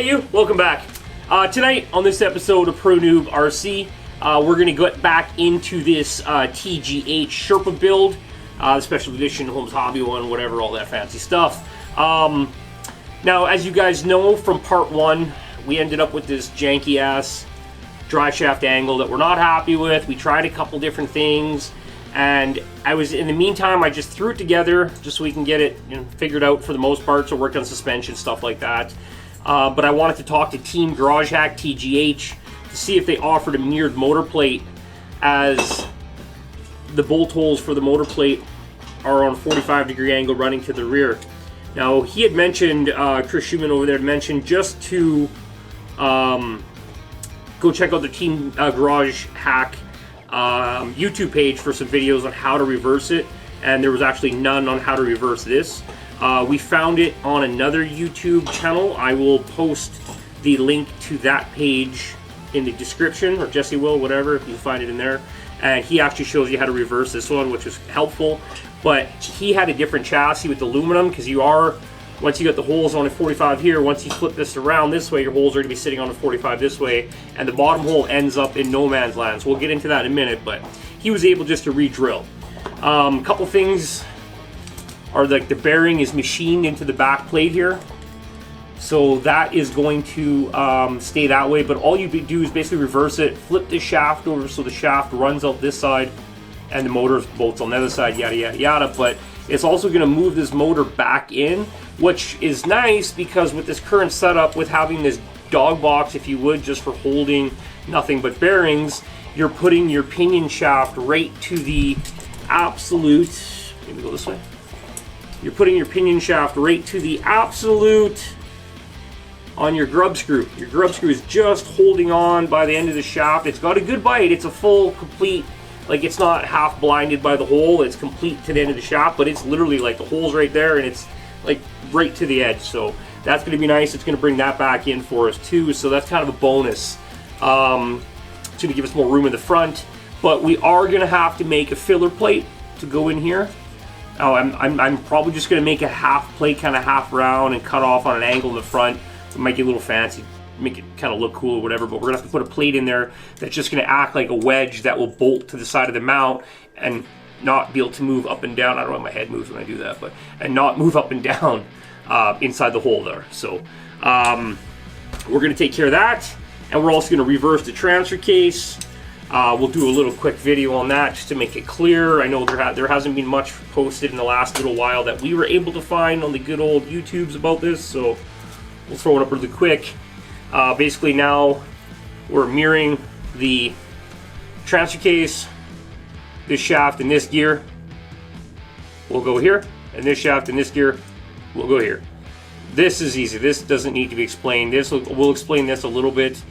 Hey you, welcome back. Tonight on this episode of ProNoobRC, we're going to get back into this TGH Sherpa build, the special edition, Holmes Hobby one, whatever, all that fancy stuff. Now, as you guys know from part one, we ended up with this janky ass dry shaft angle that we're not happy with. We tried a couple different things, and in the meantime, I just threw it together just so we can get it figured out for the most part, so work on suspension, stuff like that. But I wanted to talk to Team Garage Hack, TGH, to see if they offered a mirrored motor plate, as the bolt holes for the motor plate are on a 45-degree angle running to the rear. Now, he had mentioned, Chris Schumann over there had mentioned just to go check out the Team Garage Hack YouTube page for some videos on how to reverse it, and there was actually none on how to reverse this. We found it on another YouTube channel. I will post the link to that page in the description, or Jesse will, whatever, if you find it in there. And he actually shows you how to reverse this one, which is helpful. But he had a different chassis with aluminum, because once you got the holes on a 45 here, once you flip this around this way, your holes are going to be sitting on a 45 this way, and the bottom hole ends up in no man's land. So we'll get into that in a minute, but he was able just to re-drill. A couple things are like the bearing is machined into the back plate here. So that is going to stay that way, but all you do is basically reverse it, flip the shaft over so the shaft runs out this side, and the motor bolts on the other side, yada yada yada. But it's also going to move this motor back in, which is nice because with this current setup, with having this dog box, if you would, just for holding nothing but bearings, you're putting your pinion shaft right to the absolute, maybe go this way. You're putting your pinion shaft right to the absolute on your grub screw. Your grub screw is just holding on by the end of the shaft. It's got a good bite. It's a full, complete, like it's not half blinded by the hole. It's complete to the end of the shaft, but it's literally like the hole's right there and it's like right to the edge. So that's going to be nice. It's going to bring that back in for us too. So that's kind of a bonus. It's going to give us more room in the front, but we are going to have to make a filler plate to go in here. Oh, I'm probably just going to make a half plate, kind of half round, and cut off on an angle in the front. It might get a little fancy, make it kind of look cool or whatever, but we're going to have to put a plate in there that's just going to act like a wedge that will bolt to the side of the mount and not be able to move up and down. I don't know how my head moves when I do that, and not move up and down inside the hole there. So we're going to take care of that, and we're also going to reverse the transfer case. We'll do a little quick video on that just to make it clear. I know there hasn't been much posted in the last little while that we were able to find on the good old YouTubes about this, so we'll throw it up really quick. Basically now we're mirroring the transfer case. This shaft and this gear will go here, and this shaft and this gear will go here. This is easy. This doesn't need to be explained. We'll explain this a little bit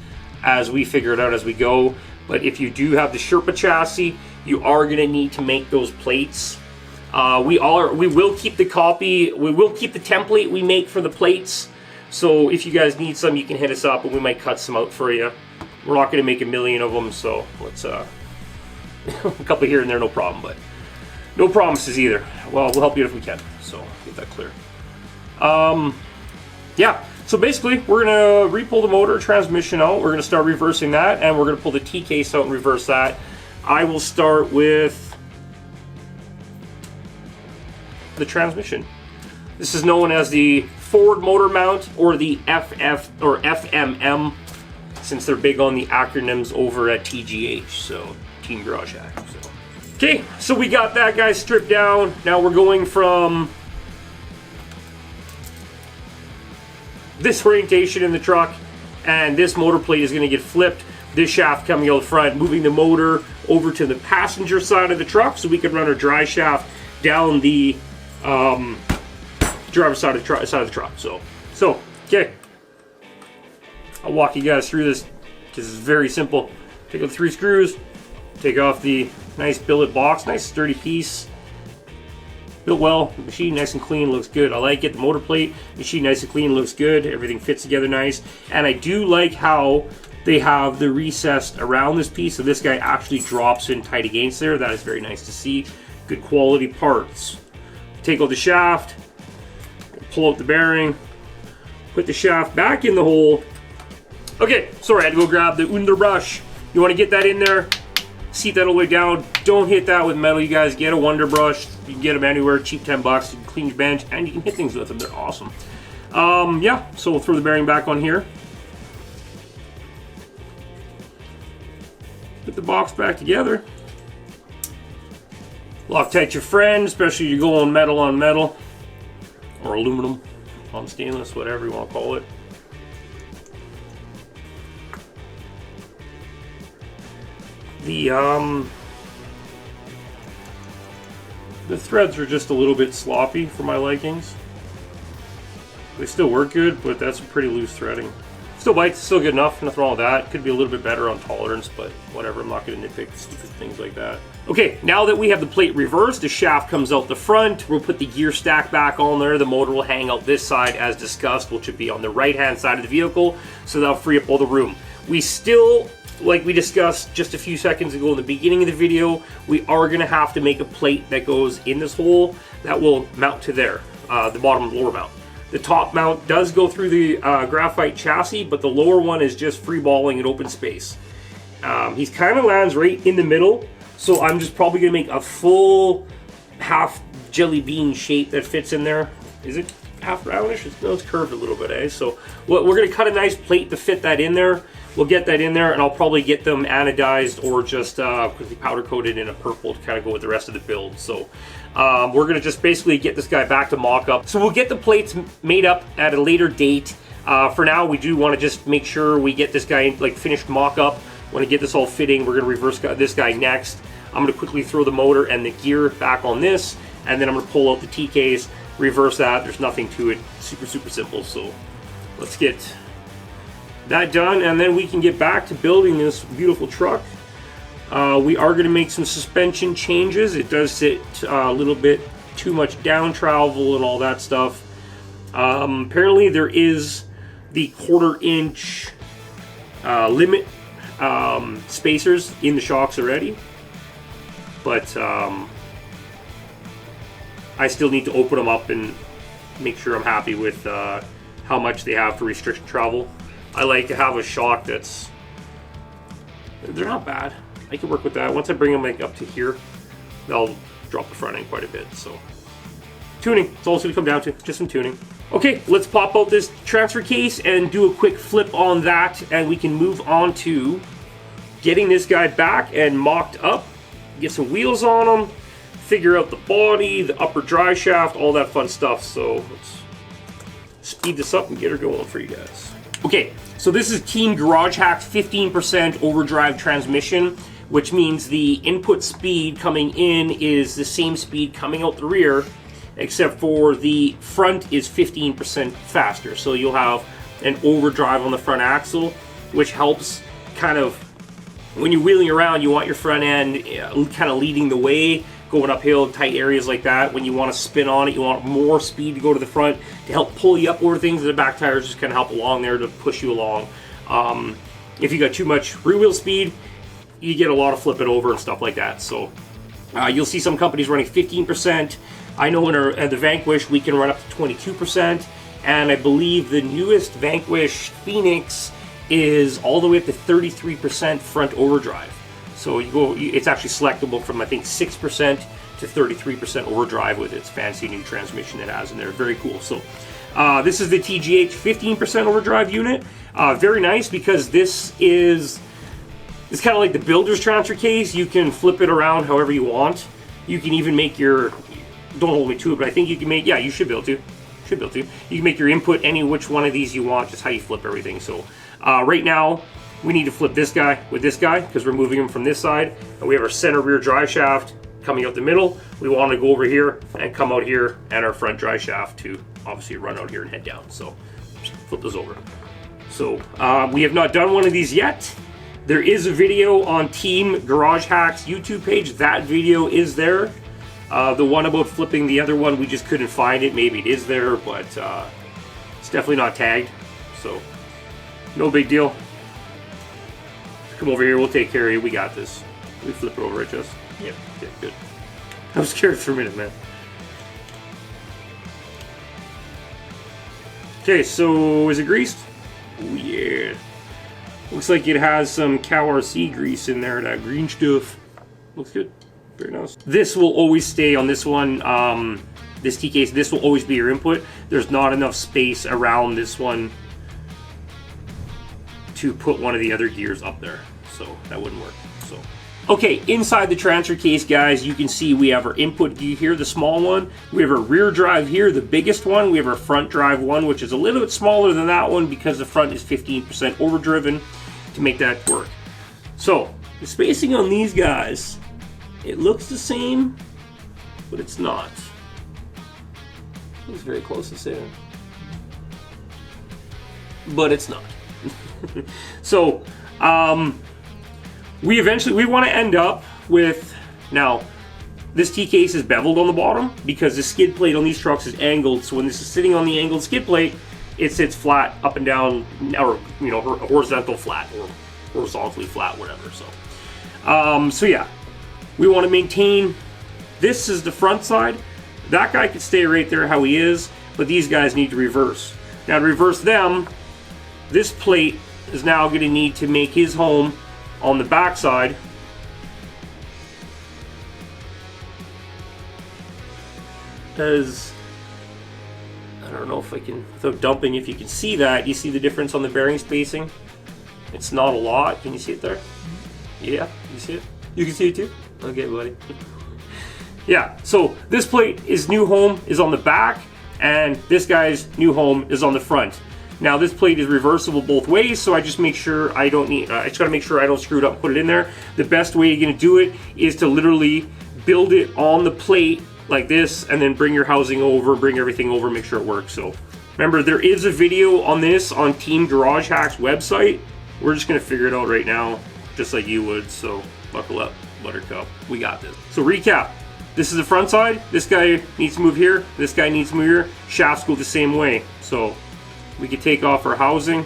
as we figure it out as we go. But if you do have the Sherpa chassis, you are going to need to make those plates. We will keep the copy. We will keep the template we make for the plates. So if you guys need some, you can hit us up, and we might cut some out for you. We're not going to make a million of them, so let's a couple here and there, no problem. But no promises either. Well, we'll help you if we can. So get that clear. Yeah. So basically, we're going to re-pull the motor transmission out. We're going to start reversing that, and we're going to pull the T-case out and reverse that. I will start with the transmission. This is known as the forward motor mount, or the FF or FMM, since they're big on the acronyms over at TGH, so Team Garage Hack. So. Okay, so we got that guy stripped down. Now we're going from this orientation in the truck, and this motor plate is going to get flipped. This shaft coming out front, moving the motor over to the passenger side of the truck so we can run our dry shaft down the driver's side of the truck. So okay, I'll walk you guys through this because it's very simple. Take out the 3 screws, take off the nice billet box, nice sturdy piece. Built well, the machine nice and clean, looks good. I like it. The motor plate, machine nice and clean, looks good. Everything fits together nice. And I do like how they have the recess around this piece, so this guy actually drops in tight against there. That is very nice to see. Good quality parts. Take out the shaft, pull out the bearing, Put the shaft back in the hole. Okay, sorry, I had to go grab the underbrush. You want to get that in there, seat that all the way down. Don't hit that with metal, you guys. Get a Wonder Brush. You can get them anywhere, cheap, 10 bucks. You can clean your bench, and you can hit things with them. They're awesome. Yeah, so we'll throw the bearing back on here. Put the box back together. Loctite your friend, especially if you're going metal on metal, or aluminum on stainless, whatever you want to call it. The threads are just a little bit sloppy for my likings. They still work good, but that's a pretty loose threading. Still bites, still good enough, nothing wrong with that. Could be a little bit better on tolerance, but whatever, I'm not going to nitpick stupid things like that. Okay, now that we have the plate reversed, the shaft comes out the front. We'll put the gear stack back on there. The motor will hang out this side as discussed, which would be on the right-hand side of the vehicle, so that'll free up all the room. We still, like we discussed just a few seconds ago in the beginning of the video, we are going to have to make a plate that goes in this hole that will mount to there, the bottom lower mount. The top mount does go through the graphite chassis, but the lower one is just free balling in open space. He's kind of lands right in the middle, so I'm just probably going to make a full half jelly bean shape that fits in there. Is it half roundish? No, it's curved a little bit, eh? So we're going to cut a nice plate to fit that in there. We'll get that in there, and I'll probably get them anodized or just quickly powder coated in a purple to kind of go with the rest of the build. So we're going to just basically get this guy back to mock-up. So we'll get the plates made up at a later date. For now, we do want to just make sure we get this guy like finished mock-up. Want to get this all fitting. We're going to reverse this guy next. I'm going to quickly throw the motor and the gear back on this, and then I'm going to pull out the TKs, reverse that. There's nothing to it. Super, super simple. So let's get that done, and then we can get back to building this beautiful truck. We are going to make some suspension changes. It does sit a little bit too much down travel and all that stuff. Apparently there is the 1/4 inch limit spacers in the shocks already, but I still need to open them up and make sure I'm happy with how much they have for restriction travel. I like to have a shock that's, they're not bad. I can work with that. Once I bring them like up to here, they'll drop the front end quite a bit. So tuning, it's all it's going to come down to, just some tuning. Okay, let's pop out this transfer case and do a quick flip on that, and we can move on to getting this guy back and mocked up, get some wheels on him, figure out the body, the upper dry shaft, all that fun stuff. So let's speed this up and get her going for you guys. Okay, so this is Team Garage Hack's 15% overdrive transmission, which means the input speed coming in is the same speed coming out the rear, except for the front is 15% faster. So you'll have an overdrive on the front axle, which helps kind of, when you're wheeling around, you want your front end kind of leading the way, going uphill, tight areas like that. When you want to spin on it, you want more speed to go to the front to help pull you up over things. The back tires just kind of help along there to push you along. If you got too much rear wheel speed, you get a lot of flipping over and stuff like that. So you'll see some companies running 15%. I know in the Vanquish we can run up to 22%, and I believe the newest Vanquish Phoenix is all the way up to 33% front overdrive. So it's actually selectable from I think 6% to 33% overdrive with its fancy new transmission it has in there. Very cool. So this is the TGH 15% overdrive unit. Very nice because it's kind of like the builder's transfer case. You can flip it around however you want. You can even make your, don't hold me to it, but I think you can make, yeah, you should be able to. You can make your input any which one of these you want, just how you flip everything. So right now, we need to flip this guy with this guy because we're moving him from this side. And we have our center rear drive shaft coming out the middle. We want to go over here and come out here, and our front drive shaft to obviously run out here and head down. So just flip those over. So we have not done one of these yet. There is a video on Team Garage Hack's YouTube page. That video is there. The one about flipping the other one, we just couldn't find it. Maybe it is there, but it's definitely not tagged. So no big deal. Come over here, we'll take care of you. We got this. We flip it over, just. Yep, yeah, good. I was scared for a minute, man. Okay, so is it greased? Oh yeah. Looks like it has some ProNoobRC grease in there, that green stuff. Looks good. Very nice. This will always stay on this one. This T-case, this will always be your input. There's not enough space around this one to put one of the other gears up there, so that wouldn't work. So, okay, inside the transfer case, guys, you can see we have our input gear here, the small one. We have our rear drive here, the biggest one. We have our front drive one, which is a little bit smaller than that one because the front is 15% overdriven to make that work. So, the spacing on these guys, it looks the same, but it's not. It looks very close to the same, but it's not. So, we want to end up with, now, this T-case is beveled on the bottom because the skid plate on these trucks is angled, so when this is sitting on the angled skid plate, it sits flat up and down, or, you know, horizontal flat, or horizontally flat, whatever, so. So yeah, we want to maintain, this is the front side, that guy could stay right there how he is, but these guys need to reverse. Now to reverse them, this plate is now going to need to make his home on the back side. As I don't know if I can, without dumping, if you can see that, you see the difference on the bearing spacing? It's not a lot. Can you see it there? Yeah, you see it? You can see it too? Okay, buddy. Yeah, so this plate, his new home is on the back, and this guy's new home is on the front. Now this plate is reversible both ways, so I just make sure I don't need, I just gotta make sure I don't screw it up and put it in there. The best way you're gonna do it is to literally build it on the plate like this, and then bring your housing over, bring everything over, make sure it works. So remember, there is a video on this on Team Garage Hack's website. We're just gonna figure it out right now, just like you would, so buckle up, Buttercup. We got this. So recap, this is the front side, this guy needs to move here, this guy needs to move here, shafts go the same way. So we could take off our housing.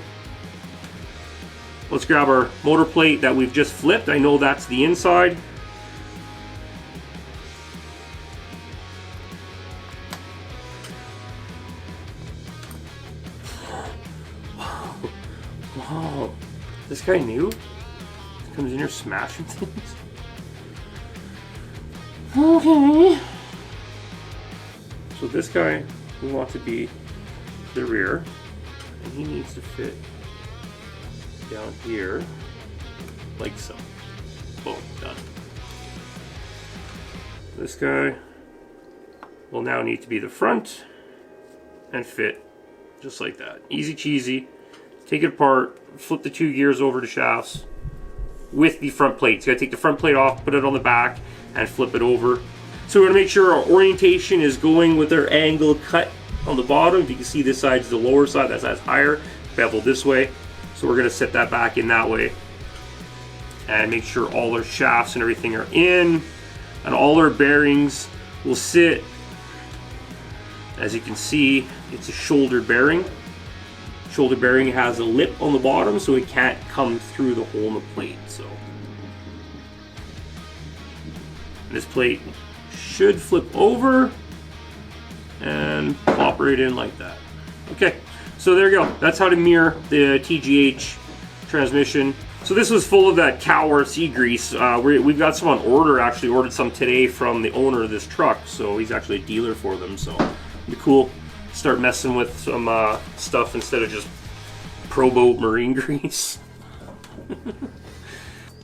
Let's grab our motor plate that we've just flipped. I know that's the inside. Wow, this guy new? Comes in here smashing things. Okay. So this guy, we want to be the rear, and he needs to fit down here, like so. Boom, done. This guy will now need to be the front and fit just like that. Easy cheesy. Take it apart, flip the two gears over to shafts with the front plate. So you gotta take the front plate off, put it on the back, and flip it over. So we're gonna make sure our orientation is going with our angle cut on the bottom. If you can see, this side's the lower side, that side's higher, bevel this way. So we're gonna set that back in that way. And make sure all our shafts and everything are in, and all our bearings will sit. As you can see, it's a shoulder bearing. Shoulder bearing has a lip on the bottom, so it can't come through the hole in the plate. So this plate should flip over and plop right in like that. Okay, so there you go. That's how to mirror the TGH transmission. So this was full of that ProNoobRC grease. We've got some on order. Actually ordered some today from the owner of this truck, so he's actually a dealer for them. So it'd be cool. Start messing with some stuff instead of just Pro Boat marine grease.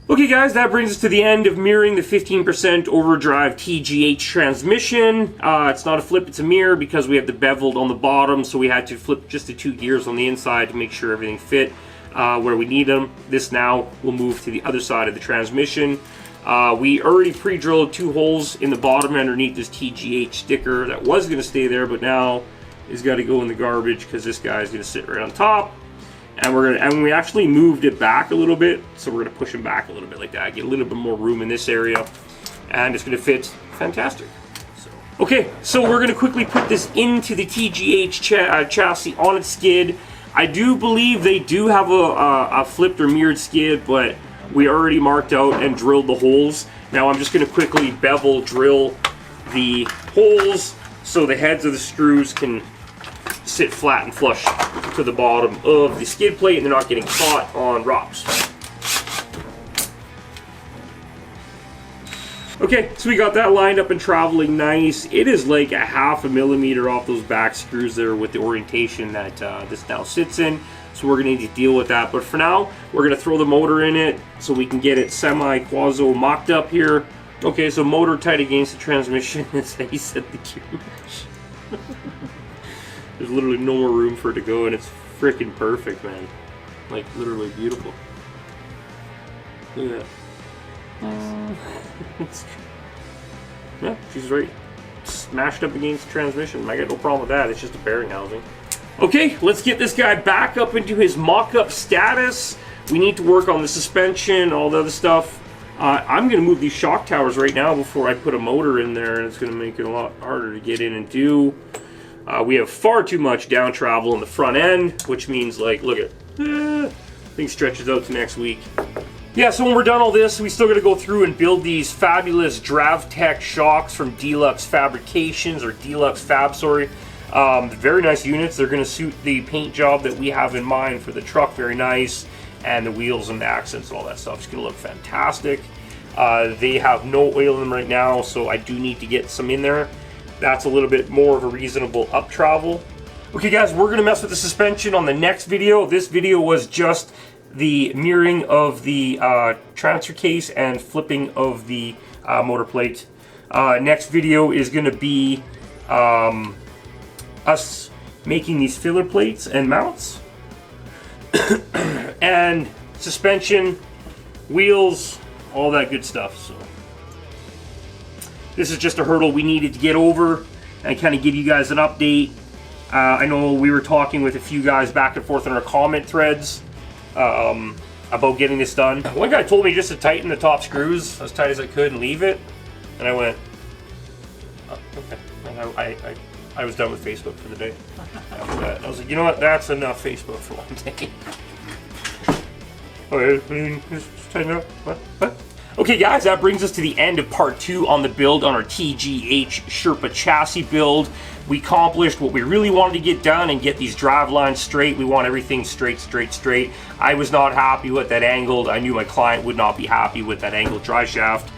Okay guys, that brings us to the end of mirroring the 15% overdrive TGH transmission. It's not a flip, it's a mirror because we have the beveled on the bottom, so we had to flip just the two gears on the inside to make sure everything fit where we need them. This now will move to the other side of the transmission. We already pre-drilled 2 holes in the bottom underneath this TGH sticker that was going to stay there, but now is got to go in the garbage because this guy is going to sit right on top. And we actually moved it back a little bit, so we're going to push him back a little bit like that, get a little bit more room in this area, and it's going to fit fantastic. So, okay, so we're going to quickly put this into the TGH chassis on its skid. I do believe they do have a flipped or mirrored skid, but we already marked out and drilled the holes. Now I'm just going to quickly bevel drill the holes so the heads of the screws can sit flat and flush to the bottom of the skid plate, and they're not getting caught on rocks. Okay, so we got that lined up and traveling nice. It is like a 1/2 millimeter off those back screws there with the orientation that this now sits in. So we're gonna need to deal with that. But for now, we're gonna throw the motor in it so we can get it semi-quasi mocked up here. Okay, so motor tight against the transmission is how you set the gear mesh. There's literally no more room for it to go, and it's freaking perfect, man. Like, literally beautiful. Look at that. Yeah, she's right smashed up against the transmission. I got no problem with that. It's just a bearing housing. Okay, let's get this guy back up into his mock-up status. We need to work on the suspension, all the other stuff. I'm going to move these shock towers right now before I put a motor in there, and it's going to make it a lot harder to get in and do. We have far too much down travel in the front end, which means, like, look at thing stretches out to next week. Yeah, so when we're done all this, we still got to go through and build these fabulous DravTech shocks from Deluxe Fabrications, or Deluxe Fab, sorry. Very nice units. They're going to suit the paint job that we have in mind for the truck. Very nice. And the wheels and the accents and all that stuff is going to look fantastic. They have no oil in them right now, so I do need to get some in there. That's a little bit more of a reasonable up travel. Okay guys, we're going to mess with the suspension on the next video. This video was just the mirroring of the transfer case and flipping of the motor plate. Next video is going to be us making these filler plates and mounts. And suspension, wheels, all that good stuff. So this is just a hurdle we needed to get over and kind of give you guys an update. I know we were talking with a few guys back and forth in our comment threads about getting this done. One guy told me just to tighten the top screws as tight as I could and leave it, and I went, oh, okay. And I was done with Facebook for the day after that. I was like, you know what, that's enough Facebook for one day. Okay, just tighten up. What? Okay guys, that brings us to the end of part 2 on the build on our TGH Sherpa chassis build. We accomplished what we really wanted to get done and get these drive lines straight. We want everything straight. I was not happy with that angled. I knew my client would not be happy with that angled drive shaft.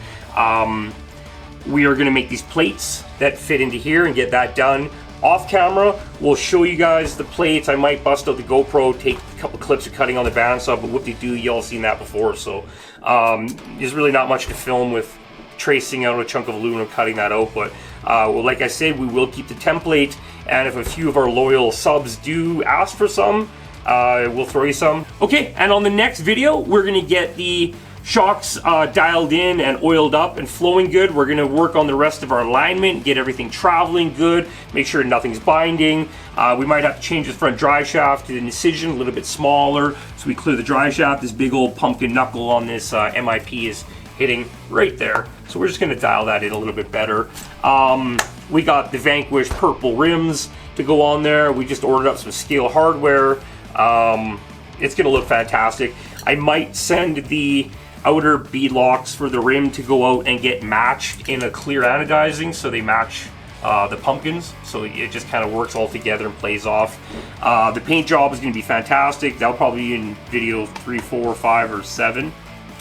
We are going to make these plates that fit into here and get that done. Off camera, we'll show you guys the plates. I might bust out the GoPro, take a couple clips of cutting on the bandsaw, but whoop-de-doo, y'all seen that before. So there's really not much to film with tracing out a chunk of aluminum, cutting that out. But well, like I said, we will keep the template, and if a few of our loyal subs do ask for some, we'll throw you some. Okay, and on the next video, we're gonna get the shocks dialed in and oiled up and flowing good. We're gonna work on the rest of our alignment, get everything traveling good, make sure nothing's binding. We might have to change the front drive shaft to the incision a little bit smaller, so we clear the drive shaft. This big old pumpkin knuckle on this MIP is hitting right there, so we're just gonna dial that in a little bit better. We got the Vanquish purple rims to go on there. We just ordered up some scale hardware. It's gonna look fantastic. I might send the outer bead locks for the rim to go out and get matched in a clear anodizing so they match the pumpkins, so it just kind of works all together and plays off. The paint job is going to be fantastic. That'll probably be in video 3, 4, 5, or 7,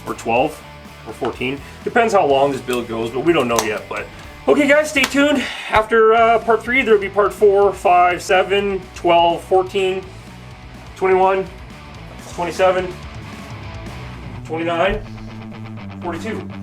or 12, or 14. Depends how long this build goes, but we don't know yet. But okay guys, stay tuned. After part 3, there'll be part 4, 5, 7, 12, 14, 21, 27, 29, 42.